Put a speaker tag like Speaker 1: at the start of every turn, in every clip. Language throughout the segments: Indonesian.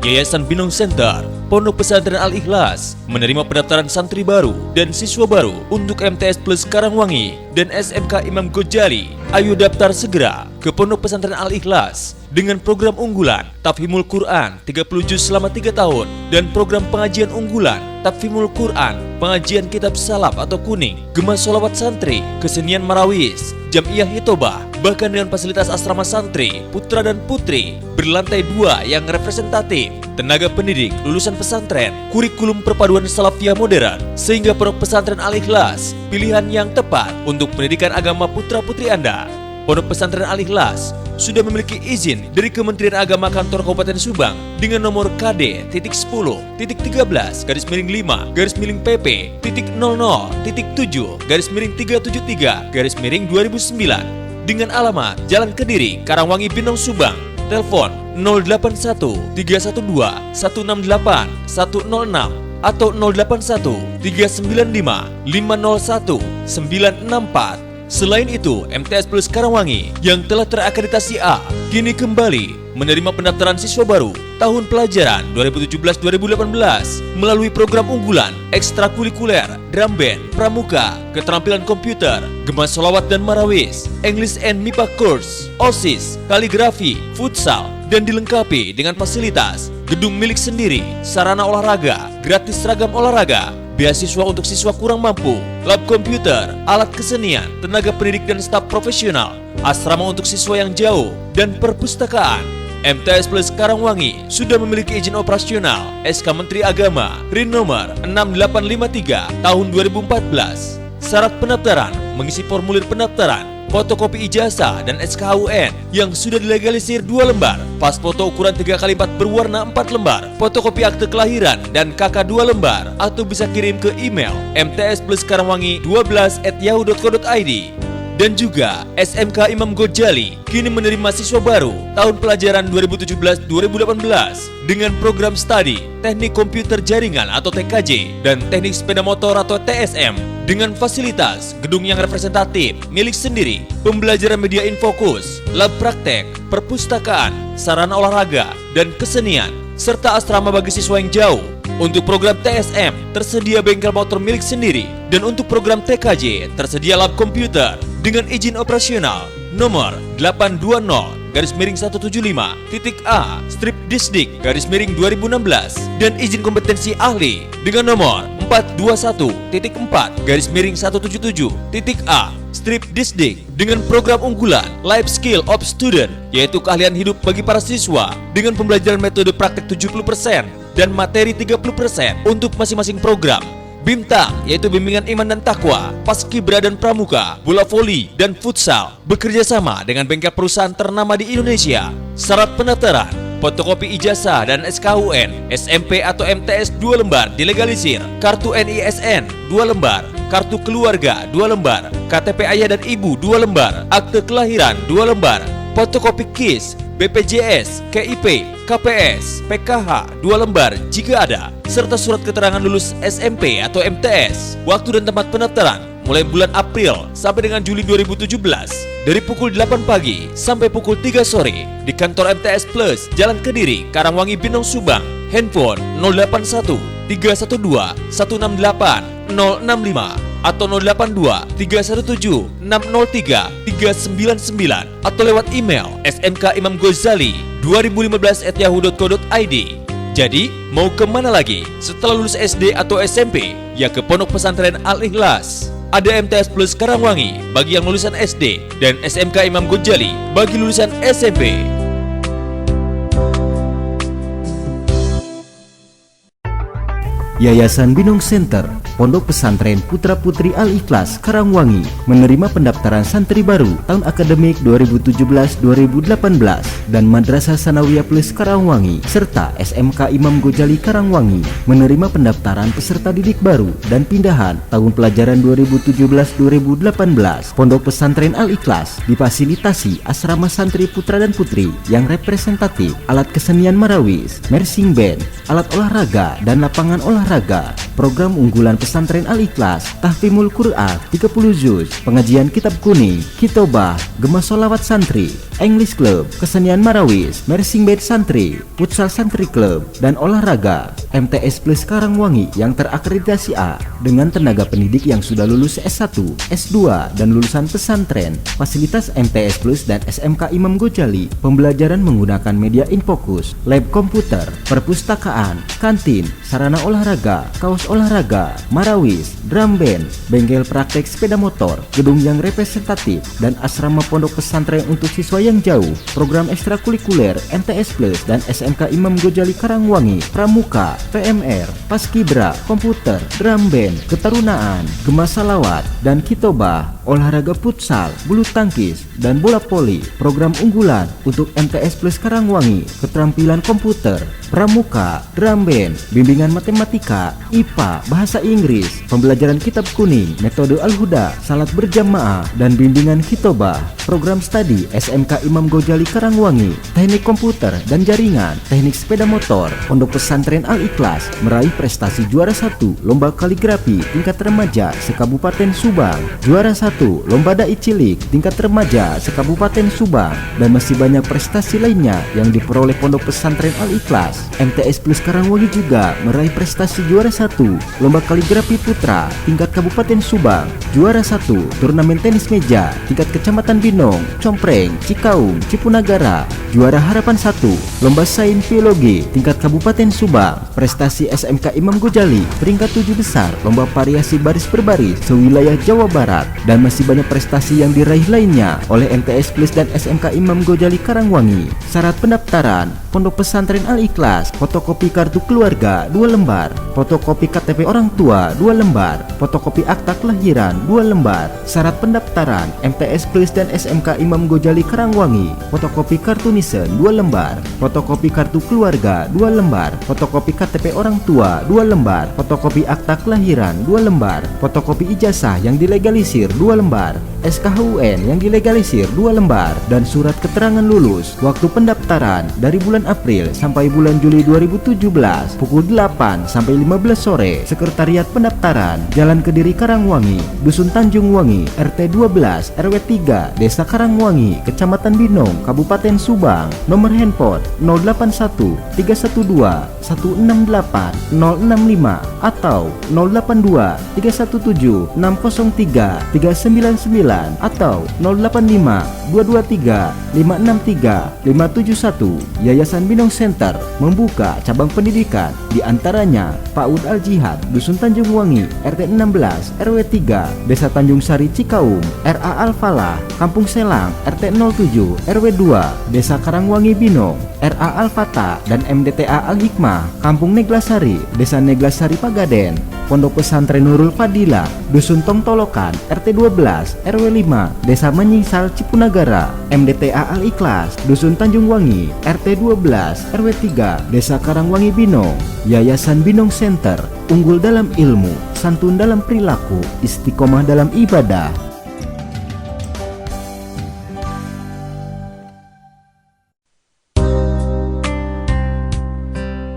Speaker 1: Yayasan Binong Center, Pondok Pesantren Al-Ikhlas menerima pendaftaran santri baru dan siswa baru untuk MTS Plus Karangwangi dan SMK Imam Ghazali. Ayo daftar segera ke Pondok Pesantren Al-Ikhlas dengan program unggulan Tafhimul Quran 30 juz selama 3 tahun dan program pengajian unggulan Tafhimul Quran, pengajian kitab salaf atau kuning, Gema Sholawat Santri, kesenian Marawis, Jam'iyah Hitobah, bahkan dengan fasilitas asrama santri, putra dan putri berlantai 2 yang representatif, tenaga pendidik lulusan pesantren, kurikulum perpaduan salafiyah modern, sehingga Pondok Pesantren Al-Ikhlas pilihan yang tepat untuk pendidikan agama putra-putri Anda. Pondok Pesantren Al-Ikhlas sudah memiliki izin dari Kementerian Agama Kantor Kabupaten Subang dengan nomor KD-10-13-5-5-PP-00-7-373-2009 dengan alamat Jalan Kediri, Karangwangi, Binong, Subang. Telepon 081 312 168 106 atau 081 395 501 964. Selain itu, MTS Plus Karangwangi yang telah terakreditasi A kini kembali menerima pendaftaran siswa baru tahun pelajaran 2017-2018 melalui program unggulan ekstrakurikuler, drum band, pramuka, keterampilan komputer, Gema Sholawat dan Marawis, English and MIPA course, OSIS, kaligrafi, futsal, dan dilengkapi dengan fasilitas gedung milik sendiri, sarana olahraga, gratis seragam olahraga, beasiswa untuk siswa kurang mampu, lab komputer, alat kesenian, tenaga pendidik dan staf profesional, asrama untuk siswa yang jauh, dan perpustakaan. MTS Plus Karangwangi sudah memiliki izin operasional SK Menteri Agama RIN nomor 6853 tahun 2014. Syarat pendaftaran: mengisi formulir pendaftaran, fotokopi ijazah dan SKHUN yang sudah dilegalisir 2 lembar, pas foto ukuran 3x4 berwarna 4 lembar, fotokopi akte kelahiran dan KK 2 lembar, atau bisa kirim ke email mtspluskarangwangi12@yahoo.co.id. Dan juga SMK Imam Ghazali kini menerima siswa baru tahun pelajaran 2017-2018 dengan program studi Teknik Komputer Jaringan atau TKJ dan Teknik Sepeda Motor atau TSM dengan fasilitas gedung yang representatif, milik sendiri, pembelajaran media infokus, lab praktek, perpustakaan, sarana olahraga, dan kesenian, serta asrama bagi siswa yang jauh. Untuk program TSM, tersedia bengkel motor milik sendiri. Dan untuk program TKJ, tersedia lab komputer dengan izin operasional nomor 820-175-A strip disdik /2016 dan izin kompetensi ahli dengan nomor 421.4-177-A strip disdik dengan program unggulan Life Skill of Student, yaitu keahlian hidup bagi para siswa dengan pembelajaran metode praktek 70% dan materi 30% untuk masing-masing program. Bintang, yaitu bimbingan iman dan takwa, paskibra dan pramuka, bola voli dan futsal, bekerja sama dengan bengkel perusahaan ternama di Indonesia. Syarat pendaftaran: fotokopi ijazah dan SKHUN, SMP atau MTS 2 lembar dilegalisir, kartu NISN 2 lembar, kartu keluarga 2 lembar, KTP ayah dan ibu 2 lembar, akte kelahiran 2 lembar, fotokopi KIS, BPJS, KIP, KPS, PKH 2 lembar jika ada, serta surat keterangan lulus SMP atau MTS. Waktu dan tempat pendaftaran mulai bulan April sampai dengan Juli 2017 dari pukul 8 pagi sampai pukul 3 sore di kantor MTS Plus Jalan Kediri, Karangwangi, Binong, Subang. Handphone 081 312 168 065 atau 082 317 603 399 atau lewat email smkimamghazali2015@yahoo.co.id. Jadi, mau kemana lagi setelah lulus SD atau SMP? Ya ke Pondok Pesantren Al-Ikhlas. Ada MTS Plus Karangwangi bagi yang lulusan SD dan SMK Imam Ghazali bagi lulusan SMP.
Speaker 2: Yayasan Binong Center, Pondok Pesantren Putra Putri Al-Ikhlas Karangwangi menerima pendaftaran santri baru tahun akademik 2017-2018 dan Madrasah Sanawiyah Plus Karangwangi serta SMK Imam Ghazali Karangwangi menerima pendaftaran peserta didik baru dan pindahan tahun pelajaran 2017-2018. Pondok Pesantren Al-Ikhlas difasilitasi asrama santri putra dan putri yang representatif, alat kesenian Marawis, marching band, alat olahraga dan lapangan olahraga. Program unggulan Pesantren Al-Ikhlas, Tahfimul Quran 30 juz, pengajian kitab kuning, kitobah, Gema Sholawat Santri, English Club, kesenian Marawis, Marching Band Santri, Futsal Santri Club, dan olahraga. MTS Plus Karangwangi yang terakreditasi A dengan tenaga pendidik yang sudah lulus S1, S2, dan lulusan pesantren. Fasilitas MTS Plus dan SMK Imam Ghazali, pembelajaran menggunakan media infocus, lab komputer, perpustakaan, kantin, sarana olahraga, kaos olahraga, marawis, drum band, bengkel praktek sepeda motor, gedung yang representatif, dan asrama pondok pesantren untuk siswa yang jauh. Program ekstrakurikuler MTS Plus dan SMK Imam Ghazali Karangwangi, Pramuka, PMR, Paskibra, komputer, drum band, ketarunaan, Gema Salawat, dan kitobah, olahraga futsal, bulu tangkis, dan bola voli. Program unggulan untuk MTS Plus Karangwangi, keterampilan komputer, pramuka, drum band, bimbingan matematika, IPA, bahasa Inggris, pembelajaran kitab kuning, metode Al-Huda, salat berjamaah, dan bimbingan kitobah. Program studi SMK Imam Ghazali Karangwangi, teknik komputer dan jaringan, teknik sepeda motor. Pondok Pesantren Al-Ikhlas meraih prestasi juara 1 lomba kaligrafi tingkat remaja se-Kabupaten Subang, juara 1 lomba dai cilik tingkat remaja se-Kabupaten Subang, dan masih banyak prestasi lainnya yang diperoleh Pondok Pesantren Al-Ikhlas. MTS Plus Karangwangi juga meraih prestasi juara 1 lomba kaligrafi putra tingkat Kabupaten Subang, juara 1 turnamen tenis meja tingkat Kecamatan Binong, Compreng, Cikaung, Cipunagara, juara harapan 1 lomba sains biologi tingkat Kabupaten Subang. Prestasi SMK Imam Ghazali peringkat 7 besar lomba variasi baris berbaris sewilayah Jawa Barat, dan masih banyak prestasi yang diraih lainnya oleh MTS Plus dan SMK Imam Ghazali Karangwangi. Syarat pendaftaran: Pondok Pesantren Al-Ikhlas, fotokopi kartu keluarga 2 lembar, fotokopi KTP orang tua 2 lembar, fotokopi akta kelahiran 2 lembar. Syarat pendaftaran MTS Plus dan SMK Imam Ghazali Karangwangi: fotokopi kartu nisan 2 lembar, fotokopi kartu keluarga 2 lembar, fotokopi KTP orang tua 2 lembar, fotokopi akta kelahiran 2 lembar, fotokopi ijazah yang dilegalisir 2 lembar, SKHUN yang dilegalisir 2 lembar, dan surat keterangan lulus. Waktu pendaftaran dari bulan April sampai bulan Juli 2017 pukul 8 sampai 15 sore. Sekretariat pendaftaran Jalan Kediri Karangwangi, Dusun Tanjung Wangi, RT 12 RW 3, Desa Karangwangi, Kecamatan Binong, Kabupaten Subang. Nomor handphone 081 312 168 065 atau 082 317 603 399 atau 085 223 563 571. Yayasan Binong Center membuka cabang pendidikan di antaranya PAUD Al-Jihad Dusun Tanjung Wangi, RT 16 RW 3, Desa Tanjung Sari Cikaung, RA Al-Falah Kampung Selang, RT 07 RW 2, Desa Karangwangi Binong, RA Al-Fatah, dan MDTA Al-Hikmah Kampung Neglasari, Desa Neglasari Pagaden. Pondok Pesantren Nurul Fadilah Dusun Tongtolokan, RT 12 RW 5, Desa Menyingsal Cipunagara, MDTA Al-Ikhlas Dusun Tanjung Wangi, RT 12 RW 3, Desa Karangwangi Binong. Yayasan Binong Center, unggul dalam ilmu, santun dalam perilaku, istiqomah dalam ibadah.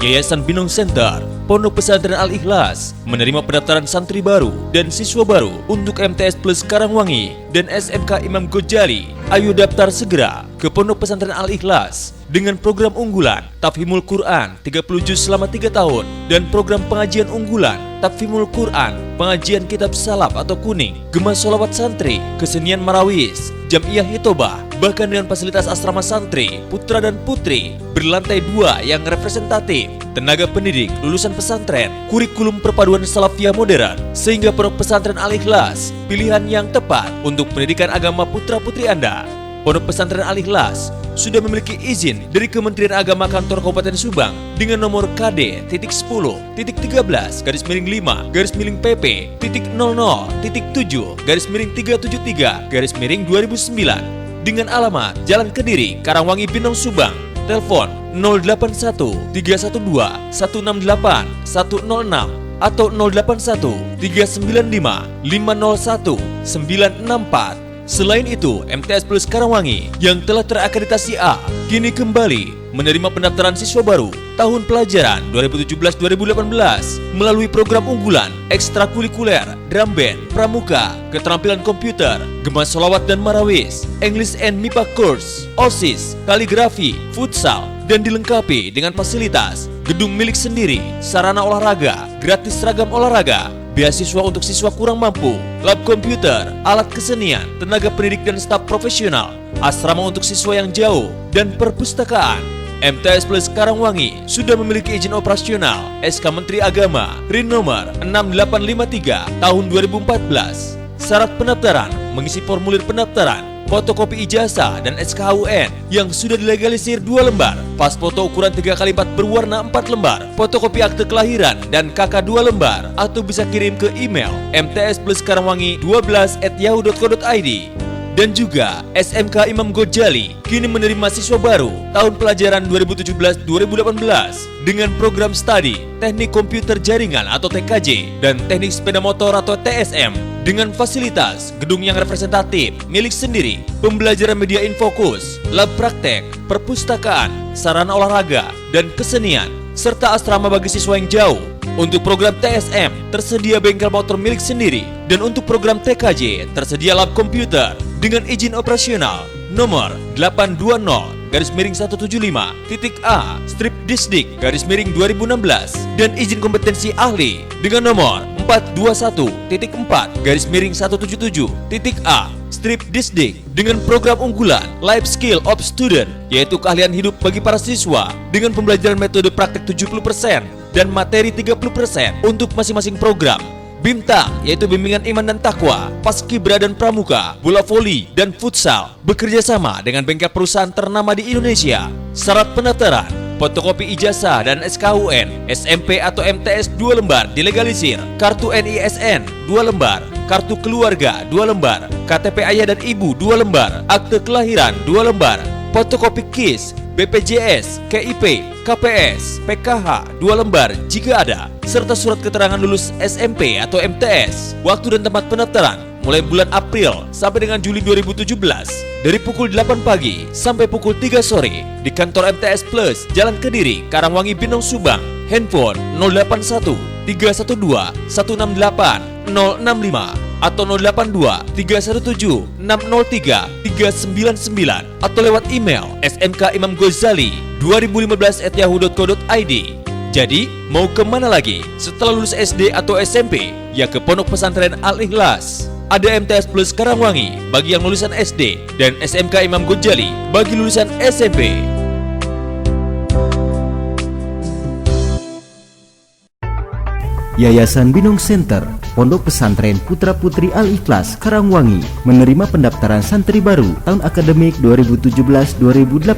Speaker 1: Yayasan Binong Center, Pondok Pesantren Al-Ikhlas menerima pendaftaran santri baru dan siswa baru untuk MTS Plus Karangwangi dan SMK Imam Ghazali. Ayo daftar segera ke Pondok Pesantren Al-Ikhlas dengan program unggulan Tahfimul Quran 30 juz selama 3 tahun dan program pengajian unggulan Tahfimul Quran, pengajian kitab salaf atau kuning, Gema Sholawat Santri, kesenian Marawis, Jam'iyah Hitobah, bahkan dengan fasilitas asrama santri, putra dan putri berlantai 2 yang representatif, tenaga pendidik lulusan pesantren, kurikulum perpaduan salafiyah modern, sehingga Pondok Pesantren Al-Ikhlas pilihan yang tepat untuk pendidikan agama putra-putri Anda. Pondok Pesantren Al-Ikhlas sudah memiliki izin dari Kementerian Agama Kantor Kabupaten Subang dengan nomor KD-10-13-5-PP.00.7-373-2009 dengan alamat Jalan Kediri, Karangwangi, Binong, Subang. Telepon 081 312 168 106 atau 081 395 501 964 Selain itu, MTS Plus Karangwangi yang telah terakreditasi A kini kembali menerima pendaftaran siswa baru tahun pelajaran 2017-2018 melalui program unggulan ekstrakurikuler, drum band, pramuka, keterampilan komputer, gemas sholawat dan marawis, English and MIPA course, OSIS, kaligrafi, futsal, dan dilengkapi dengan fasilitas gedung milik sendiri, sarana olahraga, gratis seragam olahraga, beasiswa untuk siswa kurang mampu, lab komputer, alat kesenian, tenaga pendidik dan staf profesional, asrama untuk siswa yang jauh, dan perpustakaan. MTS Plus Karangwangi sudah memiliki izin operasional SK Menteri Agama RIN nomor 6853 tahun 2014. Syarat pendaftaran: mengisi formulir pendaftaran, fotokopi ijazah dan SKHUN yang sudah dilegalisir 2 lembar, pas foto ukuran 3x4 berwarna 4 lembar, fotokopi akte kelahiran dan KK 2 lembar, atau bisa kirim ke email mtspluskarangwangi12@yahoo.co.id. Dan juga SMK Imam Ghazali kini menerima siswa baru tahun pelajaran 2017-2018 dengan program studi Teknik Komputer Jaringan atau TKJ dan Teknik Sepeda Motor atau TSM dengan fasilitas gedung yang representatif, milik sendiri, pembelajaran media infokus, lab praktek, perpustakaan, sarana olahraga, dan kesenian, serta asrama bagi siswa yang jauh. Untuk program TSM, tersedia bengkel motor milik sendiri. Dan untuk program TKJ, tersedia lab komputer dengan izin operasional nomor 820-175-A strip disdik /2016 dan izin kompetensi ahli dengan nomor 421.4-177-A strip disdik dengan program unggulan Life Skill of Student, yaitu keahlian hidup bagi para siswa dengan pembelajaran metode praktek 70% dan materi 30% untuk masing-masing program. Bintang, yaitu bimbingan iman dan takwa, paskibra dan pramuka, bola voli, dan futsal, bekerja sama dengan bengkel perusahaan ternama di Indonesia. Syarat pendaftaran: fotokopi ijazah dan SKHUN, SMP atau MTS 2 lembar dilegalisir, kartu NISN 2 lembar, kartu keluarga 2 lembar, KTP ayah dan ibu 2 lembar, akte kelahiran 2 lembar, fotokopi KIS, BPJS, KIP, KPS, PKH 2 lembar jika ada, serta surat keterangan lulus SMP atau MTS. Waktu dan tempat pendaftaran mulai bulan April sampai dengan Juli 2017 dari pukul 8 pagi sampai pukul 3 sore di kantor MTS Plus, Jalan Kediri, Karangwangi, Pinang, Subang. Handphone 081 312 168 065 atau 082 317 603 399 atau lewat email smkimamghazali2015@yahoo.co.id. Jadi, mau kemana lagi setelah lulus SD atau SMP? Ya ke Pondok Pesantren Al-Ikhlas. Ada MTS Plus Karangwangi bagi yang lulusan SD dan SMK Imam Ghazali bagi lulusan SMP.
Speaker 2: Yayasan Binong Center, Pondok Pesantren Putra Putri Al-Ikhlas Karangwangi menerima pendaftaran santri baru tahun akademik 2017-2018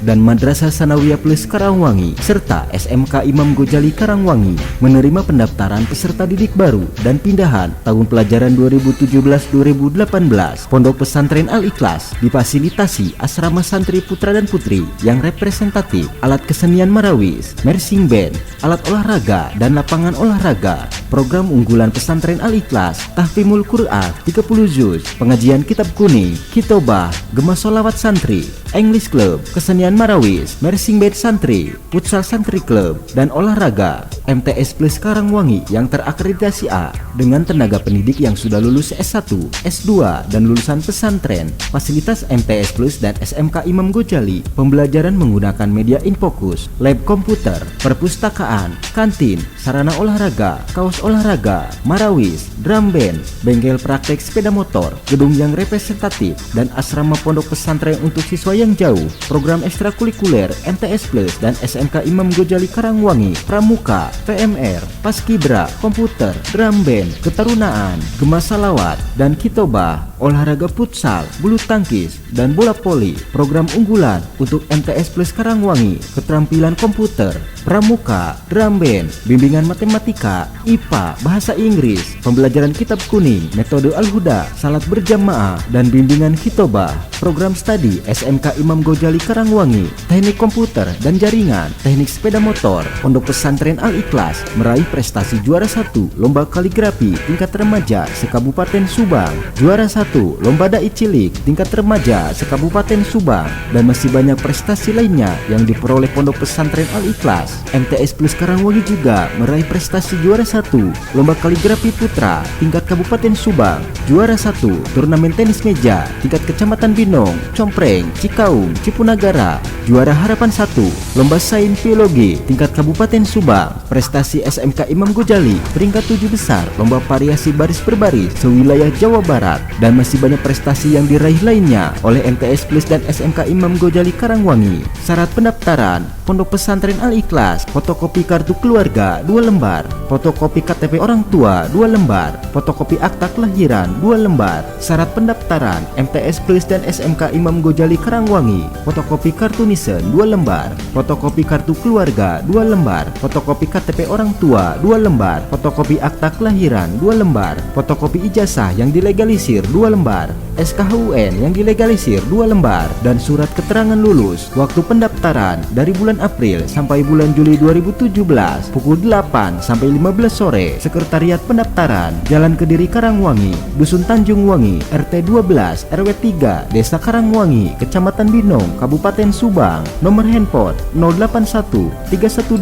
Speaker 2: dan Madrasah Sanawiyah Plus Karangwangi serta SMK Imam Ghazali Karangwangi menerima pendaftaran peserta didik baru dan pindahan tahun pelajaran 2017-2018. Pondok Pesantren Al-Ikhlas difasilitasi asrama santri putra dan putri yang representatif, alat kesenian marawis, marching band, alat olahraga dan lapangan olahraga. Program unggulan pesantren Al-Ikhlas, tahfimul Quran 30 juz, pengajian kitab kuning, kitobah, gemas sholawat santri, English Club, kesenian marawis, marching band santri, futsal santri club, dan olahraga. MTS Plus Karangwangi yang terakreditasi A dengan tenaga pendidik yang sudah lulus S1, S2, dan lulusan pesantren. Fasilitas MTS Plus dan SMK Imam Ghazali, pembelajaran menggunakan media infokus, lab komputer, perpustakaan, kantin, sarana olahraga, kaos olahraga, marawis, drum band, bengkel praktek sepeda motor, gedung yang representatif, dan asrama pondok pesantren untuk siswa yang jauh. Program ekstrakurikuler MTS Plus dan SMK Imam Ghazali Karangwangi, pramuka, PMR, paskibra, komputer, drum band, ketarunaan, gemas salawat, dan kitobah, olahraga futsal, bulu tangkis, dan bola voli. Program unggulan untuk MTS Plus Karangwangi, keterampilan komputer, pramuka, drum band, bimbingan matematika, IPA, bahasa Inggris, pembelajaran kitab kuning, metode Al-Huda, salat berjamaah, dan bimbingan hitobah. Program studi SMK Imam Ghazali Karangwangi, teknik komputer dan jaringan, teknik sepeda motor. Pondok Pesantren Al-Ikhlas meraih prestasi juara 1 lomba kaligrafi tingkat remaja se-Kabupaten Subang, juara 1 1 Lomba Dai Cilik tingkat remaja se-Kabupaten Subang, dan masih banyak prestasi lainnya yang diperoleh Pondok Pesantren Al-Ikhlas. MTS Plus Karangwangi juga meraih prestasi juara 1 Lomba Kaligrafi Putra tingkat Kabupaten Subang, juara 1 Turnamen Tenis Meja tingkat Kecamatan Binong, Compreng, Cikaung, Cipunagara, juara Harapan 1 Lomba Sains Biologi tingkat Kabupaten Subang, prestasi SMK Imam Ghazali peringkat 7 besar Lomba Variasi Baris Berbaris sewilayah Jawa Barat, dan masih banyak prestasi yang diraih lainnya oleh MTS Plus dan SMK Imam Ghazali Karangwangi. Syarat pendaftaran: Pondok Pesantren Al-Ikhlas, fotokopi kartu keluarga 2 lembar, fotokopi KTP orang tua 2 lembar, fotokopi akta kelahiran 2 lembar. Syarat pendaftaran: MTS Plus dan SMK Imam Ghazali Karangwangi, fotokopi kartu nisan 2 lembar, fotokopi kartu keluarga 2 lembar, fotokopi KTP orang tua 2 lembar, fotokopi akta kelahiran 2 lembar, fotokopi ijazah yang dilegalisir 2 lembar, SKHUN yang dilegalisir 2 lembar, dan surat keterangan lulus. Waktu pendaftaran dari bulan April sampai bulan Juli 2017 pukul 8 sampai 15 sore. Sekretariat Pendaftaran, Jalan Kediri Karangwangi, Dusun Tanjung Wangi, RT 12 RW 3, Desa Karangwangi, Kecamatan Binong, Kabupaten Subang. Nomor handphone 081 312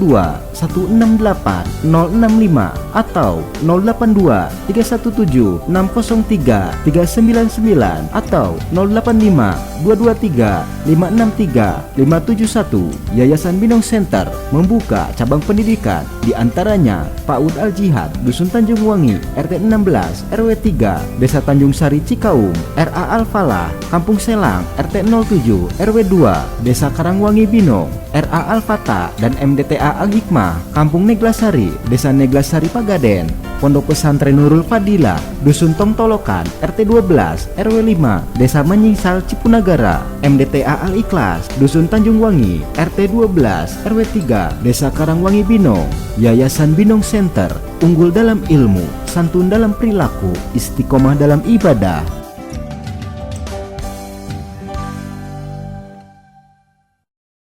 Speaker 2: 168 065 atau 082 317 603 399 atau 085 223 563 571. Yayasan Binong Center membuka cabang pendidikan di antaranya PAUD Al-Jihad Dusun Tanjung Wangi, RT 16 RW 3, Desa Tanjung Sari Cikaung, RA Al-Falah Kampung Selang, RT 07 RW 2, Desa Karangwangi Binong, RA Al-Fatah, dan MDTA Al-Hikmah Kampung Neglasari, Desa Neglasari Pagaden. Pondok Pesantren Nurul Fadilah Dusun Tongtolokan, RT 12 RW 5, Desa Menyingsal Cipunagara, MDTA Al-Ikhlas Dusun Tanjung Wangi, RT 12 RW 3, Desa Karangwangi Binong. Yayasan Binong Center, unggul dalam ilmu, santun dalam perilaku, istiqomah dalam ibadah.